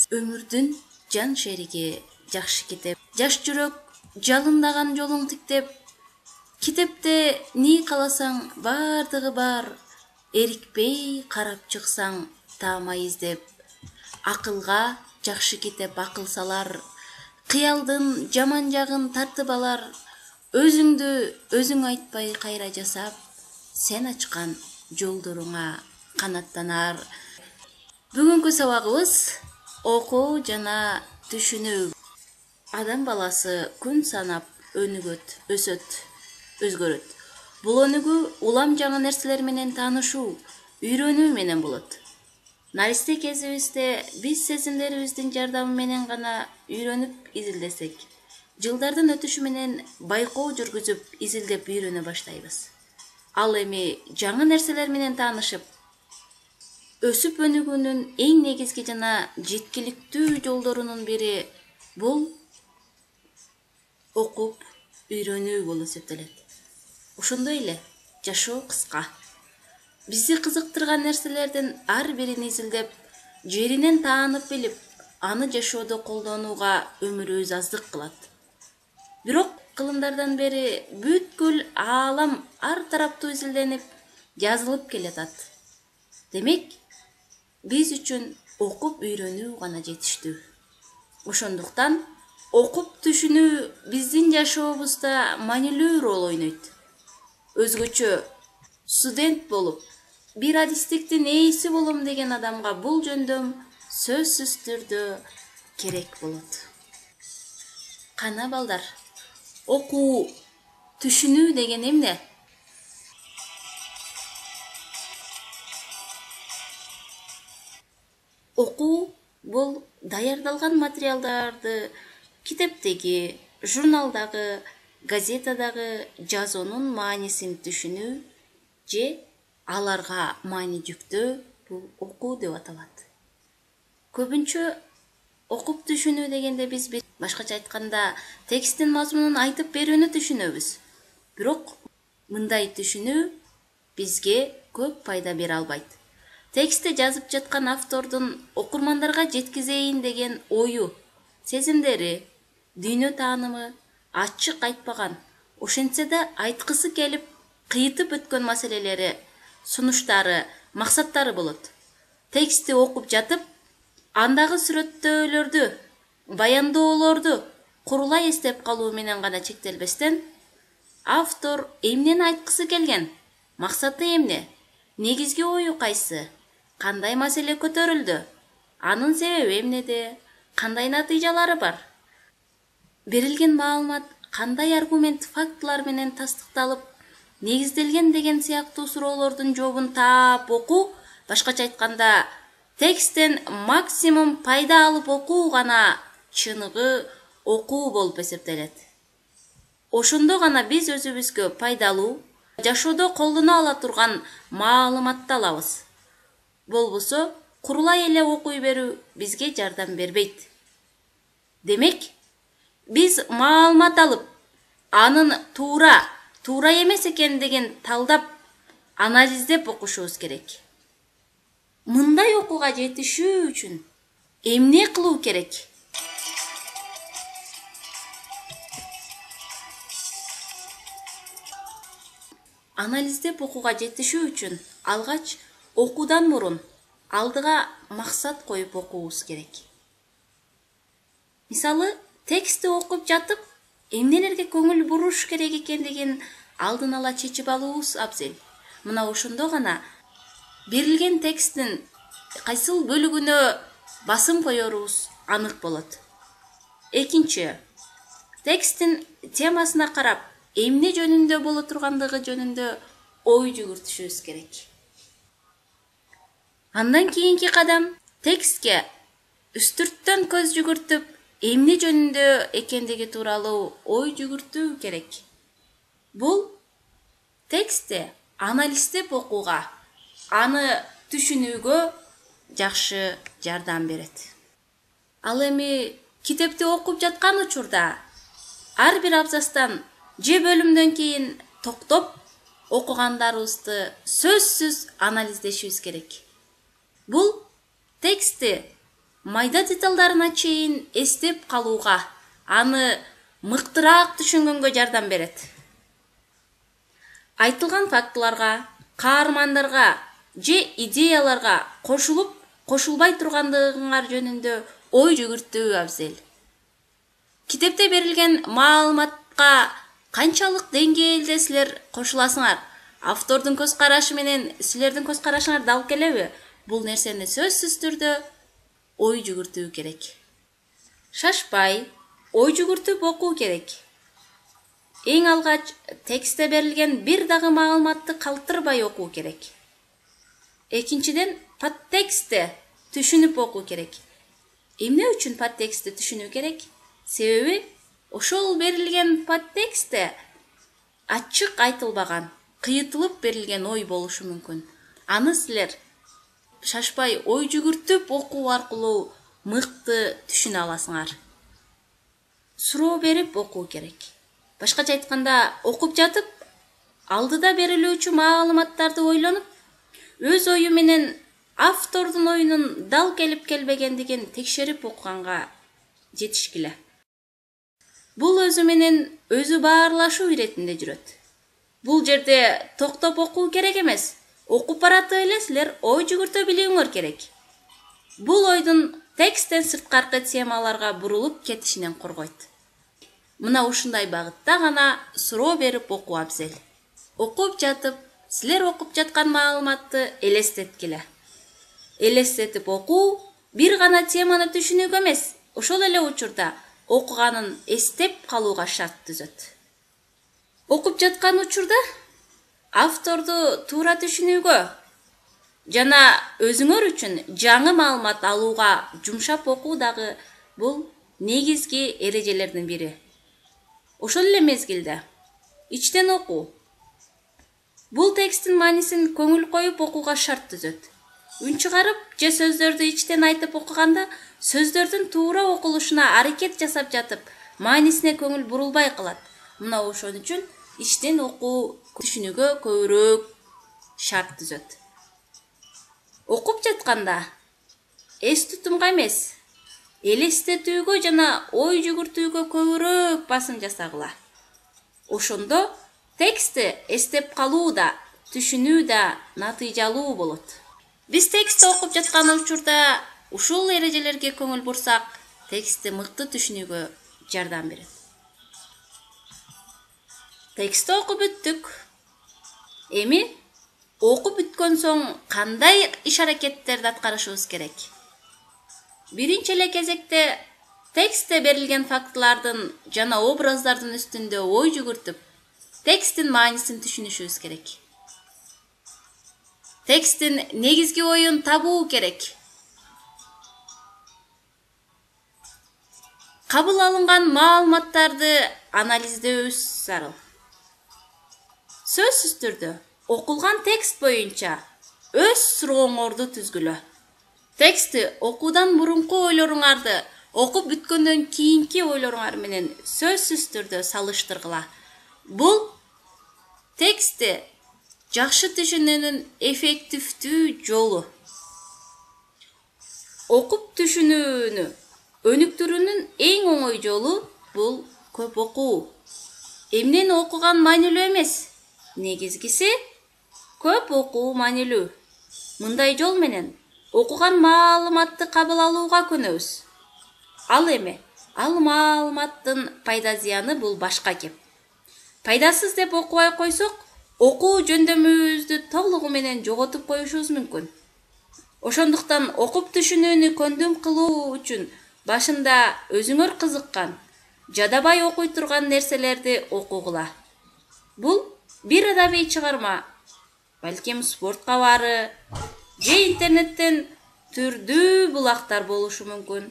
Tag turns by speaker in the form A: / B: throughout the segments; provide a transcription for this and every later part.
A: Өмүрдүн жан шериги жакшы китеп. Жаш жүрөк жалындаган жолуң тиктеп, китепте не каласаң бардыгы бар. Эрикпей карап чыксаң таамай издеп. Акылга жакшы китеп акыл салар. Кыялдын жаман жагын тартып алар. Өзүңдү өзүң айтпай кайра жасап, сен ачкан жолдоруңа канаттанар. Бүгүнкү сабагыбыз окуу жана түшүнүү. Адам баласы күн санап өнүгөт, өсөт, өзгөрөт. Бул өнүгүү улам жаңы нерселер менен таанышуу, үйрөнүү менен болот. Наристе кезибизде биз сезимдерибиздин жардамы менен гана үйрөнүп изилдесек, жылдардын өтүшү менен байкоо жүргүзүп изилдеп үйрөнө баштайбыз. Ал эми жаңы нерселер менен таанышып, өсүп өнүгүүнүн эң негизги жана жеткиликтүү жолдорунун бири бул окуп үйрөнүү болуп эсептелет. Ошондой эле жашоо кыска. Бизди кызыктырган нерселердин ар бирин изилдеп, жеринен таанып билип, аны жашоодо колдонууга өмүрүбүз аздык кылат. Бирок кылымдардан бери бүткүл аалам ар тараптуу изилденип, жазылып келатат. Демек, биз үчүн окуп үйрөнүү гана жетиштүү. Ошондуктан окуп түшүнүү биздин жашообузда маанилүү роль ойнойт. Өзгөчө студент болуп, бир адистиктин ээси болом деген адамга бул жөндөм сөзсүз түрдө керек болот. Кана балдар, окуу, түшүнүү деген эмне? Окуу бул даярдалган материалдарды китептеги, журналдагы, газетадагы жазуунун маанисин түшүнүү же аларга маани жүктөө бул окуу деп аталат. Көбүнчө окуп түшүнүү дегенде биз башкача айтканда тексттин мазмунун айтып берүүнү түшүнөбүз. Бирок мындай түшүнүү бизге көп пайда бере албайт. Текстти жазып жаткан автордун окурмандарга жеткизейин деген ою, сезимдери, дүйнө таанымы ачык айтпаган, ошентсе да айткысы келип, кыйтып өткөн маселелери, сунуштары, максаттары болот. Текстти окуп жатып, андагы сүрөттөөлөрдү, баяндоолорду курулай эстеп калуу менен гана чектелбестен, автор эмнени айткысы келген, максаты эмне, негизги ою кайсы, кандай маселе көтөрүлдү, анын себеби эмнеде, кандай натыйжалары бар, берилген маалымат кандай аргумент, фактылар менен тастыкталып, негизделген деген сыяктуу суроолордун жообун таап окуу, башкача айтканда, тексттен максимум пайда алып окуу гана чыныгы окуу болуп эсептелет. Ошондо гана биз өзүбүзгө пайдалуу, жашоодо колдоно ала турган маалыматты алабыз. Болбосо, курулай эле окуй берүү бизге жардам бербейт. Демек, биз маалымат алып, анын туура эмес экендигин талдап, анализдеп окушубуз керек. Мындай окууга жетишүү үчүн эмне кылуу керек? Анализдеп окууга жетишүү үчүн алгач окуудан мурун алдыга максат коюп окуубуз керек. Мисалы, текстти окуп жатып, эмнелерге көңүл буруш керек экендигин алдын ала чечип алуубуз абзел. Мына ошондо гана берилген тексттин кайсыл бөлүгүнө басым коерубуз анык болот. Экинчи, тексттин темасына карап, эмне жөнүндө боло тургандыгы жөнүндө ой жүгүртүшүбүз керек. Андан кийинки кадам текстке үстүрттөн көз жүгүртүп, эмне жөнүндө экендиги тууралуу ой жүгүртүү керек. Бул текстти анализдеп окууга, аны түшүнүүгө жакшы жардам берет. Ал эми китепти окуп жаткан учурда ар бир абзацтан же бөлүмдөн кийин токтоп окугандарыбызды сөзсүз анализдешибиз керек. Бул текстти майда деталдарына чейин эстеп калууга, аны мыктыраак түшүнгөнгө жардам берет. Айтылган фактыларга, каармандарга же идеяларга кошулуп, кошулбай тургандыгыңар жөнүндө ой жүгүртүү абзел. Китепте берилген маалыматка канчалык деңгээлде силер кошуласыңар? Автордун көз карашы менен силердин көз карашыңар дал келеби? Бул нерсени сөзсүз түрдө ой жүгүртүү керек. Шашпай, ой жүгүртүп окуу керек. Эң алгач текстте берилген бир дагы маалыматты калтырбай окуу керек. Экинчиден, подтекстти түшүнүп окуу керек. Эмне үчүн подтекстти түшүнүү керек? Себеби ошол берилген подтекстте ачык айтылбаган, кыйытылып берилген ой болушу мүмкүн. Аны силер шашпай ой жүгүртүп окуу аркылуу мыкты түшүнө аласыңар. Суроо берип окуу керек. Башкача айтканда, окуп жатып, алдыда берилүүчү маалыматтарды ойлонуп, өз ою менен автордун оюнун дал келип келбегендигин текшерип окуганга жетишкиле. Бул өзү менен өзү баарлашуу иретинде жүрөт. Бул жерде токтоп окуу керек эмес. Окуп баратып эле силер ой жүгүртө билүүңөр керек. Бул ойдун тексттен сырткаркы темаларга бурулуп кетишинен коргойт. Мына ушундай багытта гана суроо берип окуу абзел. Окуп жатып, силер окуп жаткан маалыматты элестеткиле. Элестетип окуу бир гана теманы түшүнүүгө эмес, ошол эле учурда окуганын эстеп калууга шарт түзөт. Окуп жаткан учурда авторду туура түшүнүүгө жана өзүңөр үчүн жаңы маалымат алууга жумшап окуу дагы бул негизги эрежелердин бири. Ошол эле мезгилде ичтен окуу. Бул тексттин маанисин көңүл коюп окууга шарт түзөт. Үн чыгарып же сөздөрдү ичтен айтып окуганда сөздөрдүн туура окулушуна аракет жасап жатып, маанисине көңүл бурулбай калат. Мына ошон үчүн ичтен окуу түшүнүүгө көбүрөөк шарт түзөт. Окуп жатканда эс тутумга эмес, элестетүүгө жана ой жүгүртүүгө көбүрөөк басым жасагыла. Ошондо текстти эстеп калуу да, түшүнүү да натыйжалуу болот. Биз текстти окуп жаткан учурда ушул эрежелерге көңүл бурсак, текстти мыкты түшүнүүгө жардам берет. Текстти окуп бүттүк. Эми окуп бүткөн соң кандай иш-аракеттерди аткарышыбыз керек? Биринчи эле кезекте текстте берилген фактылардын жана образдардын үстүндө ой жүгүртүп, тексттин маанисин түшүнүшүбүз керек. Тексттин негизги оюн табуу керек. Кабыл алынган маалыматтарды анализдөөбүз зарыл. Сөзсүз түрдө окулган текст боюнча өз сурооңорду түзгүлө. Текстти окуудан мурунку ойлоруңарды окуп бүткөндөн кийинки ойлоруңар менен сөзсүз түрдө салыштыргыла. Бул текстти жакшы түшүнүүнүн эффективдүү жолу. Окуп түшүнүүнү өнүктүрүүнүн эң оңой жолу бул көп окуу. Эмнени окуган маанилүү эмес. Негизгиси көп окуу маанилүү. Мындай жол менен окуган маалыматты кабыл алууга көнөбүз. Ал эми, ал маалыматтын пайда зыяны бул башка кеп. Пайдасыз деп окубай койсок, окуу жөндөмүбүздү толугу менен жоготуп коюшубуз мүмкүн. Ошондуктан окуп түшүнүүнү көндүм кылуу үчүн башында өзүңөр кызыккан, жадабай окуй турган нерселерди окугула. Бул бир адабий чыгарма, балким спорт кабары же интернеттен түрдүү булактар болушу мүмкүн.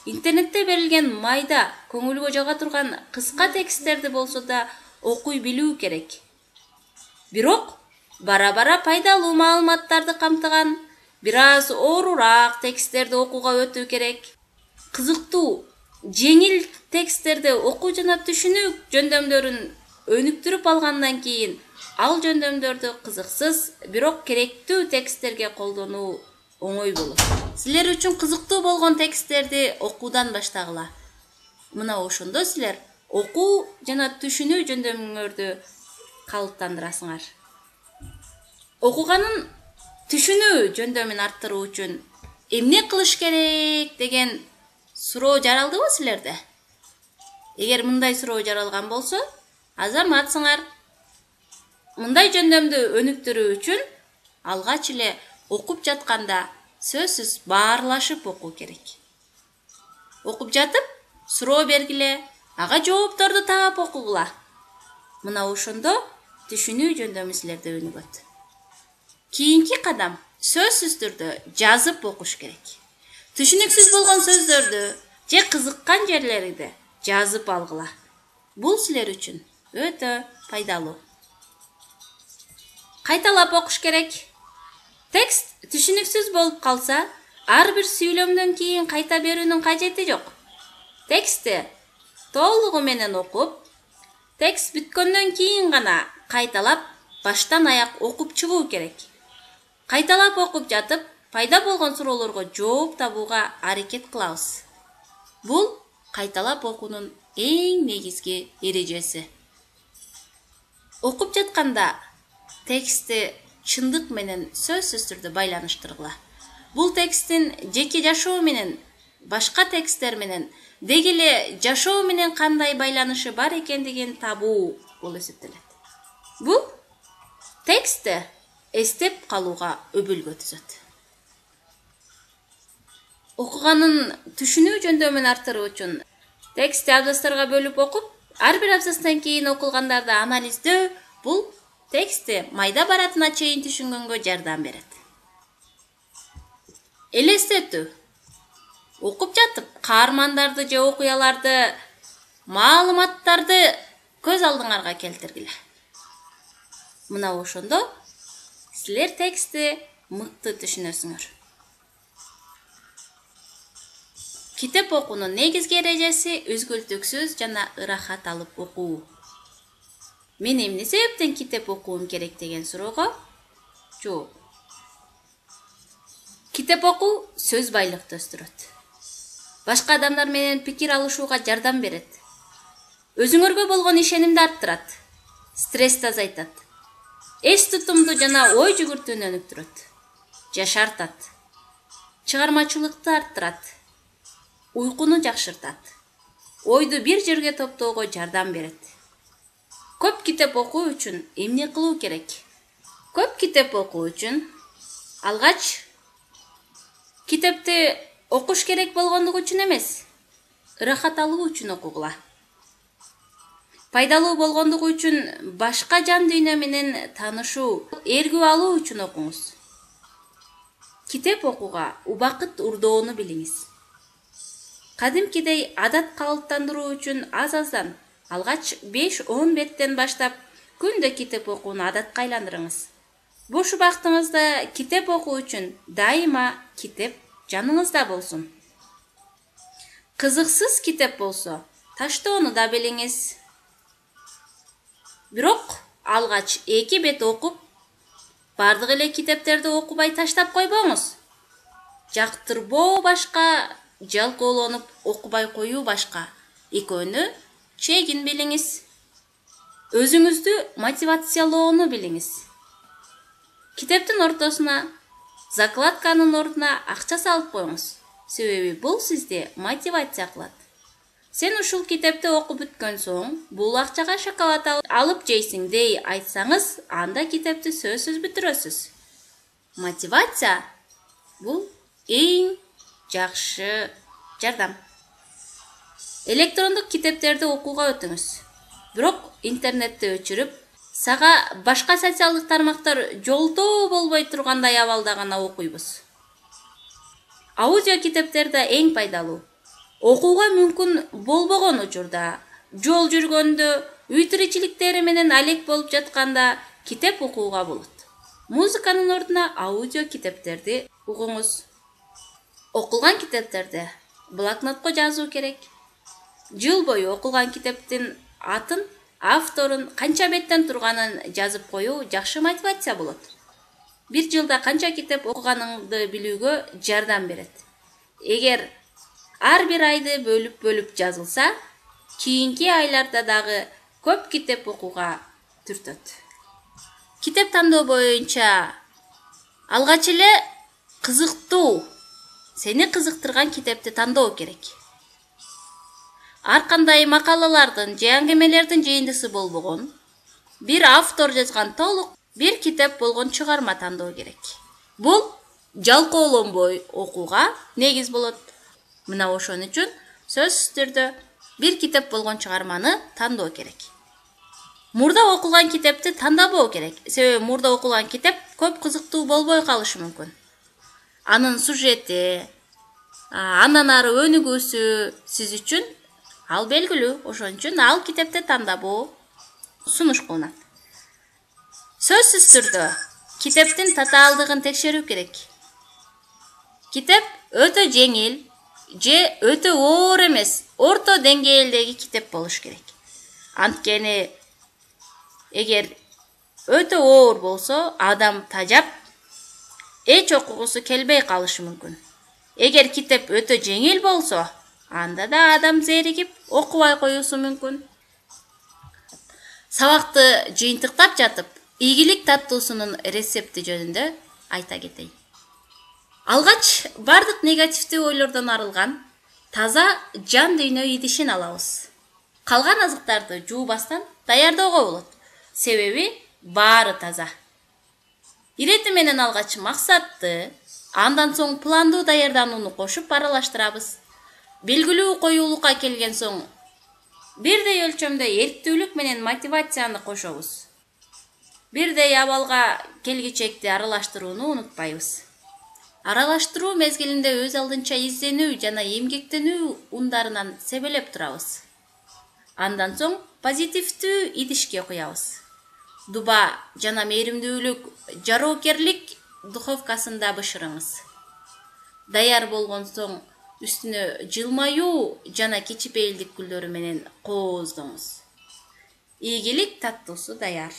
A: Интернетте берилген майда, көңүлгө жага турган кыска тексттерди болсо да окуй билүү керек. Бирок бара-бара пайдалуу маалыматтарды камтыган бир аз оорураак тексттерди окууга өтүү керек. Кызыктуу, жеңил тексттерди окуу жана түшүнүү жөндөмдөрүн өнүктүрүп алгандан кийин ал жөндөмдөрдү кызыксыз, бирок керектүү тексттерге колдонуу оңой болот. Силер үчүн кызыктуу болгон тексттерди окуудан баштагыла. Мына ошондо силер окуу жана түшүнүү жөндөмүңөрдү калыптандырасыңар. Окуганын түшүнүү жөндөмүн арттыруу үчүн эмне кылыш керек деген суроо жаралдыбы силерде? Эгер мындай суроо жаралган болсо, азаматсыңар. Мындай жөндөмдү өнүктүрүү үчүн алгач эле окуп жатканда сөзсүз баарлашып окуу керек. Окуп жатып, суроо бергиле, ага жоопторду таап окугула. Мына ошондо түшүнүү жөндөмү силерде өнүгөт. Кийинки кадам сөзсүз түрдө жазып окуш керек. Түшүнүксүз болгон сөздөрдү же кызыккан жерлерди жазып алгыла. Бул силер үчүн өтө пайдалуу. Кайталап окуш керек. Текст түшүнүксүз болуп калса, ар бир сүйлөмдөн кийин кайта берүүнүн кажети жок. Текстти толугу менен окуп, текст бүткөндөн кийин гана кайталап, баштан аяк окуп чыгуу керек. Кайталап окуп жатып, пайда болгон суроолорго жооп табууга аракет кылабыз. Бул кайталап окуунун эң негизги эрежеси. Окуп жатканда текстти чындык менен сөзсүз түрдө байланыштыргыла. Бул тексттин жеке жашоо менен, башка тексттер менен, деги эле жашоо менен кандай байланышы бар экендигин табуу болуп эсептелет. Бул текстти эстеп калууга өбөлгө түзөт. Окуганын түшүнүү жөндөмүн арттыруу үчүн текстти абзацтарга бөлүп окуп, ар бир абзацтан кийин окулгандарды анализдөө бул текстти майда баратына чейин түшүнгөнгө жардам берет. Элестетүү. Окуп жатып, каармандарды же окуяларды, маалыматтарды көз алдыңарга келтиргиле. Мына ошондо силер текстти мыкты түшүнөсүңөр. Китеп окуунун негизги эрежеси үзгүлтүксүз жана ырахат алып окуу. Мен эмне себептен китеп окуум керек деген суроого жооп. Китеп окуу сөз байлыкты өстүрөт. Башка адамдар менен пикир алышууга жардам берет. Өзүңөргө болгон ишенимди арттырат. Стрессти азайтат. Эс тутумду жана ой жүгүртүүнү өнүктүрөт. Жашартат. Чыгармачылыкты арттырат. Уйкуну жакшыртат. Ойду бир жерге топтоого жардам берет. Көп китеп окуу үчүн эмне кылуу керек? Көп китеп окуу үчүн алгач китепти окуш керек болгондугу үчүн эмес, ырахат алуу үчүн окугула. Пайдалуу болгондугу үчүн башка жан дүйнө менен таанышуу, эргүү алуу үчүн окуңуз. Китеп окууга убакыт урдоону билиңиз. Кадимкидей адат калыптандыруу үчүн аз-аздан, алгач 5-10 беттен баштап күндө китеп окууну адатка айландырыңыз. Бош убактыңызда китеп окуу үчүн дайыма китеп жаныңызда болсун. Кызыксыз китеп болсо, таштоону да билиңиз. Бирок алгач 2 бет окуп, бардык эле китептерди окубай таштап койбоңуз. Жактырбоо башка, жалкоолонуп окубай коюу башка. Экөөнү чегин билиңиз. Өзүңүздү мотивациялоону билиңиз. Китептин ортосуна, закладканын ордуна акча салып коюңуз. Себеби бул сизди мотивация кылат. Сен ушул китепти окуп бүткөн соң, бул акчага шоколад алып жейсиң дей айтсаңыз, анда китепти сөзсүз бүтүрөсүз. Мотивация бул эң жакшы жардам. Электрондук китептерди окууга өтүңүз. Бирок интернетти өчүрүп, сага башка социалдык тармактар жолтоо болбой тургандай абалда гана окуйбуз. Аудио китептер да эң пайдалуу. Окууга мүмкүн болбогон учурда, жол жүргөндө, үй тиричиликтери менен алек болуп жатканда китеп окууга болот. Музыканын ордуна аудио китептерди угуңуз. Окулган китептерди блокнотко жазуу керек. Жыл бою окулган китептин атын, авторун, канча беттен турганын жазып коюу жакшы мотивация болот. бир жылда канча китеп окуганыңды билүүгө жардам берет. Эгер ар бир айды бөлүп жазылса, кийинки айларда дагы көп китеп окууга түртөт. Китеп тандоо боюнча алгач эле кызыктуу, сени кызыктырган китепти тандоо керек. Ар кандай макалалардын же аңгемелердин жыйындысы болбогон, бир автор жазган толук бир китеп болгон чыгарма тандоо керек. Бул жалкоолонбой окууга негиз болот. Мына ошон үчүн сөзсүз түрдө бир китеп болгон чыгарманы тандоо керек. Мурда окулган китепти тандабоо керек. Себеби мурда окулган китеп көп кызыктуу болбой калышы мүмкүн. Анын сюжети, андан ары өнүгүүсү сиз үчүн ал белгилүү. Ошон үчүн ал китепти тандабоо сунуш кылынат. Сөзсүз түрдө китептин татаалдыгын текшерүү керек. Китеп өтө жеңил же өтө оор эмес, орто деңгээлдеги китеп болуш керек. Анткени эгер өтө оор болсо, адам тажап, эч окугусу келбей калышы мүмкүн. Эгер китеп өтө жеңил болсо, анда да адам зеригип, окубай коюусу мүмкүн. Сабакты жыйынтыктап жатып, ийгилик таттуусунун рецепти жөнүндө айта кетейин. Алгач бардык негативдүү ойлордон арылган таза жан дүйнө идишин алабыз. Калган азыктарды жуубастан даярдоого болот. Себеби баары таза. Ирети менен алгач максатты, андан соң пландуу даярданууну кошуп аралаштырабыз. Белгилүү коюулукка келген соң бирдей өлчөмдө эрктүүлүк менен мотивацияны кошобуз. Бирдей абалга келгичекти аралаштырууну унутпайбыз. Аралаштыруу мезгилинде өз алдынча изденүү жана эмгектенүү ундарынан себелеп турабыз. Андан соң позитивдүү идишке куябыз. Дуба жана мээримдүүлүк, жароокерлик духовкасында бышырыңыз. Даяр болгон соң үстүнө жылмаюу жана кичипейилдик гүлдөрү менен кооздоңуз. Ийгилик таттуусу даяр.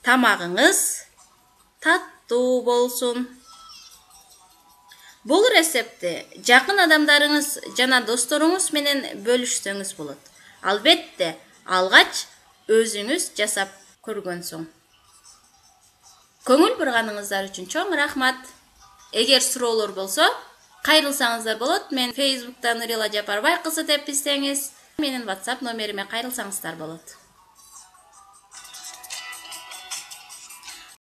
A: Тамагыңыз таттуу болсун. Бул рецептти жакын адамдарыңыз жана досторуңуз менен бөлүшсөңүз болот. Албетте, алгач өзүңүз жасап көргөн соң. Көңүл бурганыңыздар үчүн чоң рахмат. Эгер суроолор болсо, кайрылсаңыздар болот. Мен Facebook'та Нурила Жапарбай кызы деп издеңиз, менин WhatsApp номериме кайрылсаңыздар болот.